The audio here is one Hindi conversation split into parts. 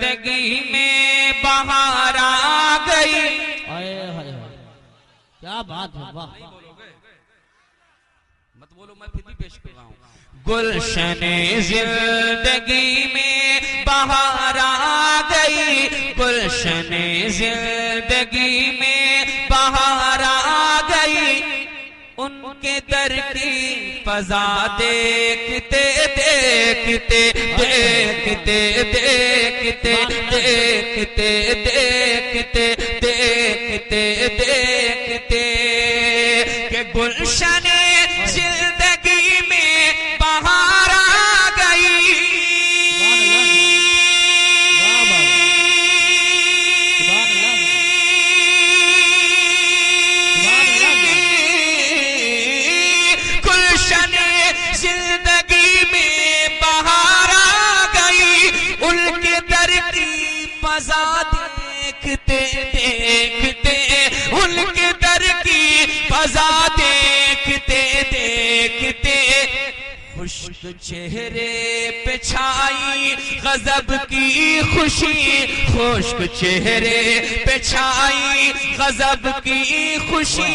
जिंदगी में बहार आ गई। क्या बात है, वाह। मत बोलो, मैं फिर भी पेश कर रहा हूँ। गुलशने जिंदगी में बहार आ गई, गुलशने जिंदगी में बहार आ गई। उनके दर की फजा देखते देखते देखते देखते देखते देखते देखते देखते के गुलशने जिंदगी में बहार आ गई। गुलशने जिंदगी में बहार आ गई, उनके दर की फजा देखते देखते, उनके दर की फजा देखते देखते खुश्क चेहरे पे छाई गजब की खुशी, खुश्क चेहरे पे छाई गजब की खुशी।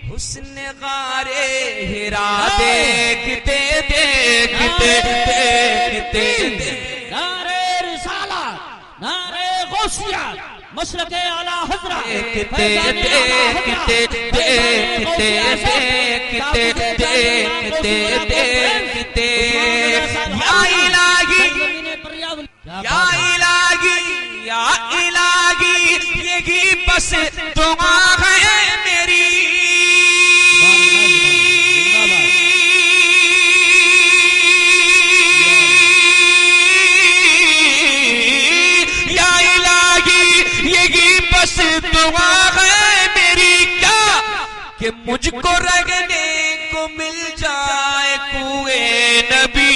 हुस्न गारे हिरा देखते देखते देखते नारे रिसालत, नारे गौसिया, मशरक़े आला हज़रत, देखते देखते देखते देखते देखते देखते या इलाही या इलाही या इलाही, यही बस दुआ है मेरी। या इलाही यही बस दुआ है मेरी, क्या कि मुझको रगने को मिल जाए कुएं नबी,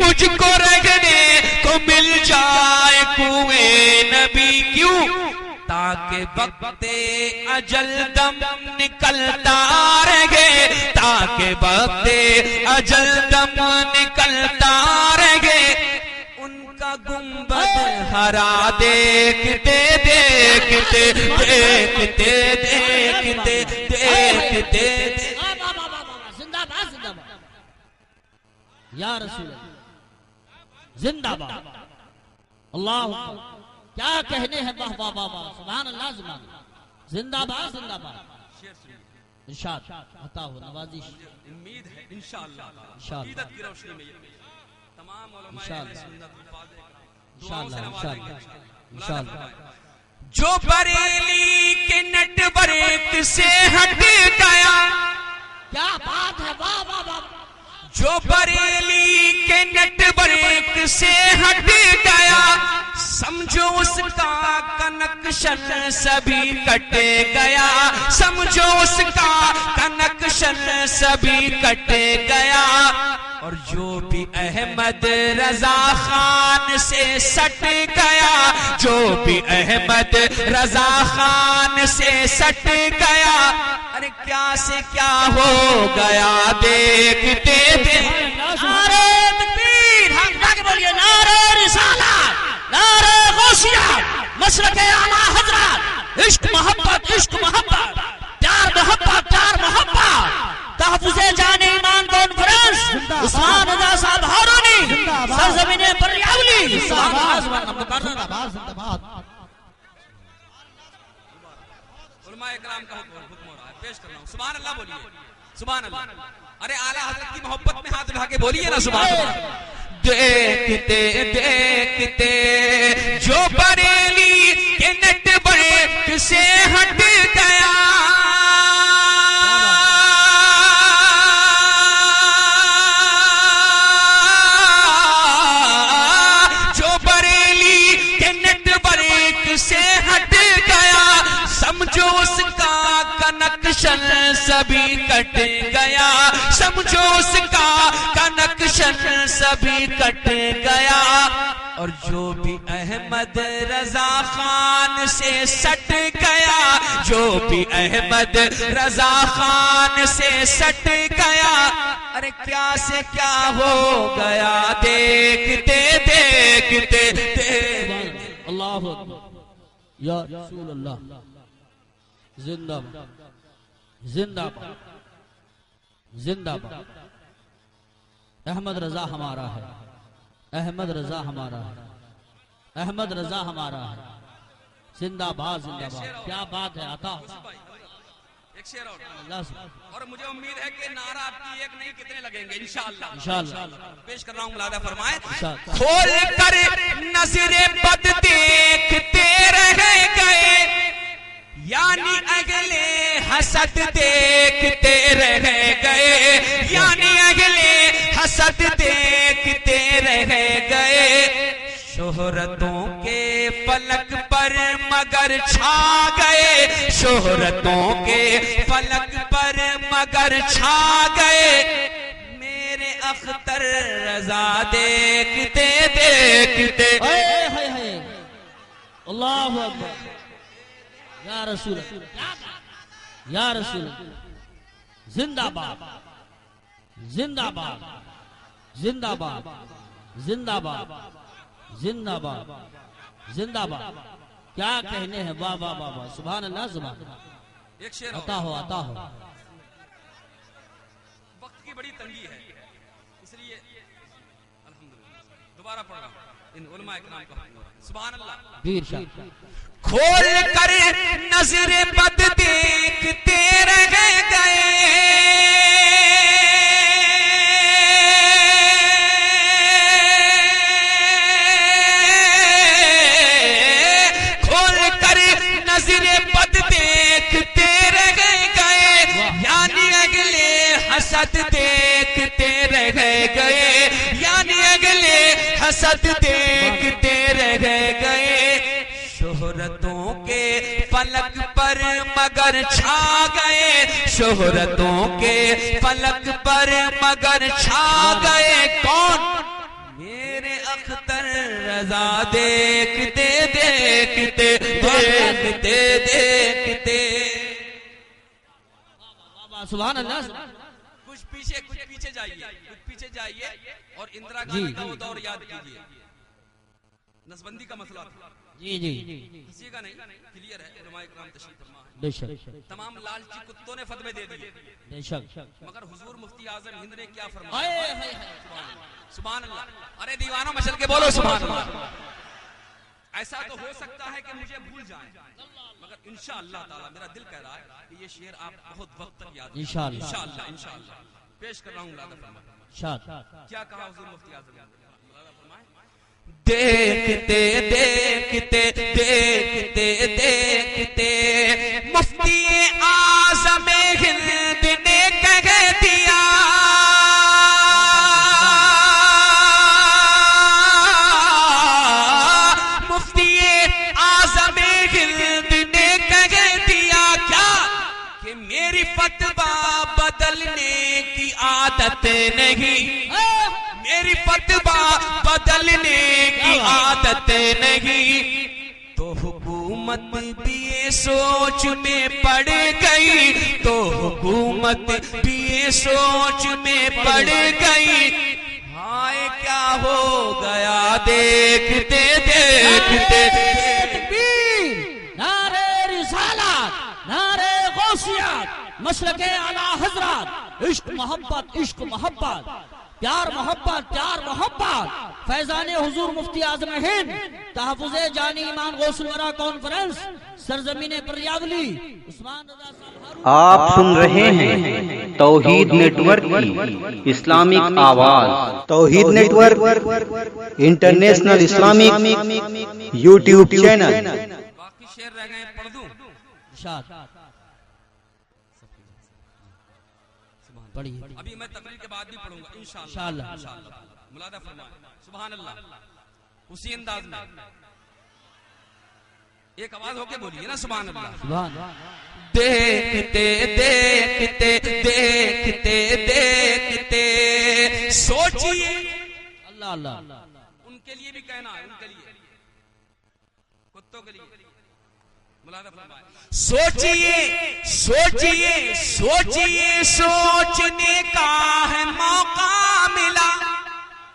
मुझको रगने को मिल जाए कुएं नबी। क्यों? ताकि वक्ते अजल दम निकलता रहे, ताकि वक्ते अजल दम निकलता रहे। उनका गुंबद हरा देखते देखते देखते देखते देखते। जिंदाबाद जिंदाबाद या रसूल जिंदाबाद। अल्लाह क्या कहने हैं, वाह वाह वाह वाह, सुभान अल्लाह जुबान। जिंदाबाद जिंदाबाद। इरशाद अता हो नवाजिश। उम्मीद है इंशाअल्लाह इंशाअल्लाह की रोशनी में तमाम उलमा इंशाअल्लाह। जो बरेली के नेटवर्क से हट गया, क्या बात है, वाह वाह वाह। जो बरेली के नेटवर्क से हट गया, समझो उसका कनेक्शन सभी कट गया, समझो उसका कनेक्शन सभी कट गया। और जो भी अहमद रजा खान से सट गया, जो भी अहमद रजा खान से सट गया, अरे क्या से क्या हो गया देखते देखते। नारे तकबीर, हम जाके बोलिए नारे रिसालत, नारे गौसिया, मशरक़े आला हज़रत। इश्क मोहब्बत, इश्क मोहब्बत, प्यार मोहब्बत, प्यार मोहब्बत। तहफ़्फ़ुज़े जाने ईमान कॉन्फ्रेंस, उस्मान रज़ा साहब हारूनी, सरज़मीने बरियावली। जिंदाबाद जिंदाबाद। उलमा इकराम का हुक्म हो रहा है, पेश कर रहा हूं। सुभान अल्लाह बोलिए, सुभान अल्लाह। अरे आला हज़रत की मोहब्बत में हाथ उठा के बोलिए ना सुभान अल्लाह। देखते देखते जो बरेली के नेटवर्क से हट गया, जो बरेली के नेटवर्क से हट गया, समझो उसका कनेक्शन सभी कट गया, समझो उसका कनेक्शन सभी कट गया। और जो भी अहमद रजा खान से सट गया, जो भी अहमद रजा खान से सट गया, अरे क्या से क्या हो गया देखते देखते देखते। अल्लाह या रसूल अल्लाह, जिंदाबाद जिंदाबाद जिंदाबाद। अहमद रजा हमारा है, अहमद रजा हमारा है, अहमद रजा हमारा है। जिंदाबाद जिंदाबाद। क्या बात है आता। एक शेर अल्लाह से और मुझे उम्मीद है कि नारा आपकी एक नहीं कितने लगेंगे इंशाअल्लाह। इंशाअल्लाह पेश कर रहा हूँ, मुलादा फरमाए। इंशाअल्लाह। खोल कर नजरे बद देखते रह गए, यानी अगले हसद देखते रह गए, यानी अगले हसद देखते रह गए। शोहरतों के फलक पर मगर छा गए, शोहरतों के फलक पर मगर छा गए। मेरे अख्तर रजा देखते देखते। अल्लाहु अकबर। या रसूल या रसूल, जिंदाबाद जिंदाबाद जिंदाबाद जिंदाबाद जिंदाबाद जिंदाबाद। क्या कहने हैं। वाह वाह वाह वाह, सुभान अल्लाह सुभान। एक शेर आता हो आता हो। वक्त की बड़ी तंगी है, इसलिए अल्हम्दुलिल्लाह दोबारा पढ़ रहा हूं इन उलमा इकराम का। सुभान अल्लाह। वीर शाह। खोल कर नजरे बद देखते रह गए, खोल कर नजरे बद देखते रह गए, यानी अगले हसद देखते रह गए, यानी अगले हसद देखते रह गए। शोहरतों के फलक पर मगर छा गए, शोहरतों के फलक पर मगर छा गए। कौन? मेरे अख्तर रजा देखते देखते देखते देखते। सुभान अल्लाह। कुछ पीछे जाइए, कुछ पीछे जाइए और इंदिरा गांधी का वो दौर याद कीजिए। नसबंदी का मसला था। जी जी हंसिएगा नहीं, क्लियर है। उलमा इकराम तशरीफ फरमा है। बेशक तमाम लालची कुत्तों ने फतवे दे दिए, बेशक। मगर हुजूर मुफ्ती आजम हिंद ने क्या हाय फरमाया। हाय हाय। सुभान अल्लाह। अरे दीवानों मचल के बोलो सुभान अल्लाह। ऐसा तो हो सकता है कि मुझे भूल जाए, मगर इंशाअल्लाह ताला मेरा दिल कह रहा है कि ये शेर आप बहुत वक्त तक याद रखें। इंशाअल्लाह इंशाअल्लाह इंशाअल्लाह। पेश कर रहा हूँ मुलादा फरमाए। शाद। क्या कहा हुजूर मुफ्ती आजम ने? मुलादा फरमाए। देखते देखते देखते देखते मुफ्ती आज़म हिंद ने कह दिया, मुफ्ती आज़म हिंद ने कह दिया क्या कि मेरी फतवा बदलने की आदत नहीं, मेरी फतवा बदलने की आदत नहीं। तो हुकूमत भी ये सोच में पड़ गई, तो हुकूमत भी ये सोच में पड़ गई। हाय क्या हो गया देखते देखते। नारे रिसालत, नारे गौसियत, मसलके आला हजरत। इश्क मोहब्बत, इश्क मोहब्बत, प्यार मोहब्बत, प्यार मोहब्बत। फैजान हुजूर मुफ्ती आज़म हिंद, तहफ़्फ़ुज़े जानी ईमान गौसुल वरा कॉन्फ्रेंस, सरजमीने परियावली, उस्मान रज़ा साहब। आप सुन रहे हैं तौहीद नेटवर्क की इस्लामिक आवाज। Tauheed network international Islamic YouTube channel. बाकी शेर रह गए, पढ़ दूं? शाद पढ़िए। अभी मैं तकरीर के बाद भी पढ़ूंगा इंशाअल्लाह। इंशाअल्लाह। मुलादा फरमाए। सुभान अल्लाह। उसी अंदाज में एक आवाज होके बोलिए ना, सुभान अल्लाह। सुभान। देखते देखते देखते देखते सोचिए। अल्लाह अल्लाह। उनके लिए भी कहना है, उनके लिए, कुत्तों के लिए। मुलादा फरमाए। सोचिए सोचिए सोचिए, सोचने का है मौका मिला।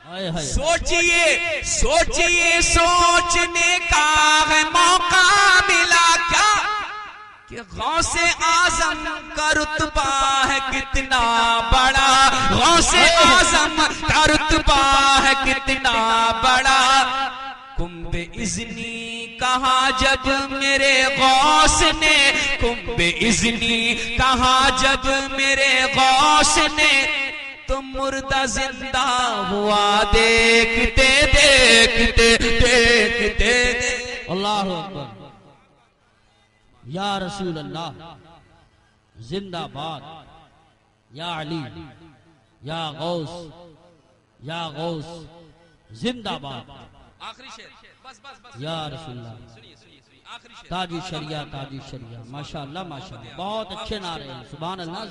हाय हाय। सोचिए सोचिए सोचने का कि गौसे आजम का रुतबा है कितना बड़ा, गौसे आजम का रुतबा है कितना बड़ा। कुंभे इज़्नी कहा जब मेरे गौस ने, कुंभे इज़्नी कहा जब मेरे गौस ने, तो मुर्दा जिंदा हुआ देखते देखते देखते। अल्लाहु अकबर। या रसूल अल्लाह जिंदाबाद, या अली, या गौस जिंदाबाद। आखिरी शेर, बस बस बस, या रसूल अल्लाह। सुनिए सुनिए सुनिए, आखिरी शेर। ताजी शरिया, ताजी शरिया, माशाअल्लाह माशाअल्लाह, बहुत अच्छे नारे हैं, सुभान अल्लाह।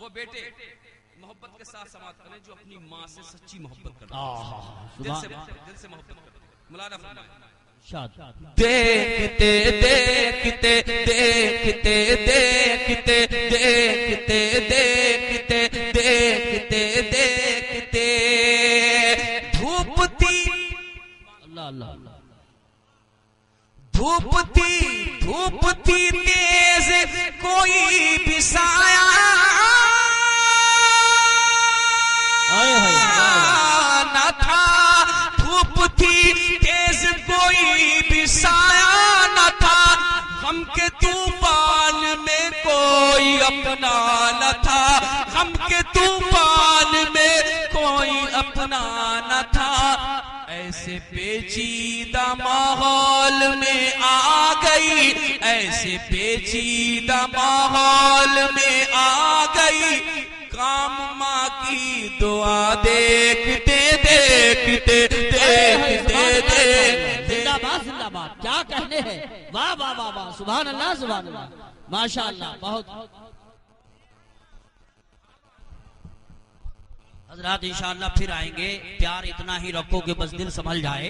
वो बेटे मोहब्बत के साथ समाप्त करें जो अपनी माँ से सच्ची मोहब्बत करते हैं, सुभान दिल से मोहब्बत करते हैं। मुलादा फरमाए। शाद। देखते देखते देखते देखते देखते देखते देखते देखते धूप थी, अल्लाह अल्लाह, धूप थी तेज कोई भी साया न था, धूप थी तेज कोई भी साया न था, गम के तूफान में कोई अपना न था, गम के तूफान में कोई अपना न था। ऐसे पेचीदा माहौल में आ गई, ऐसे पेचीदा माहौल में आ गई, काम माँ की दुआ देखते देखते देखते देखते। जिंदाबाद जिंदाबाद, क्या कहने हैं, वाह वाह वाह वाह, सुभान अल्लाह सुभान अल्लाह, माशाअल्लाह। बहुत हजरात इंशाअल्लाह फिर आएंगे, प्यार इतना ही रखो कि बस दिल संभल जाए।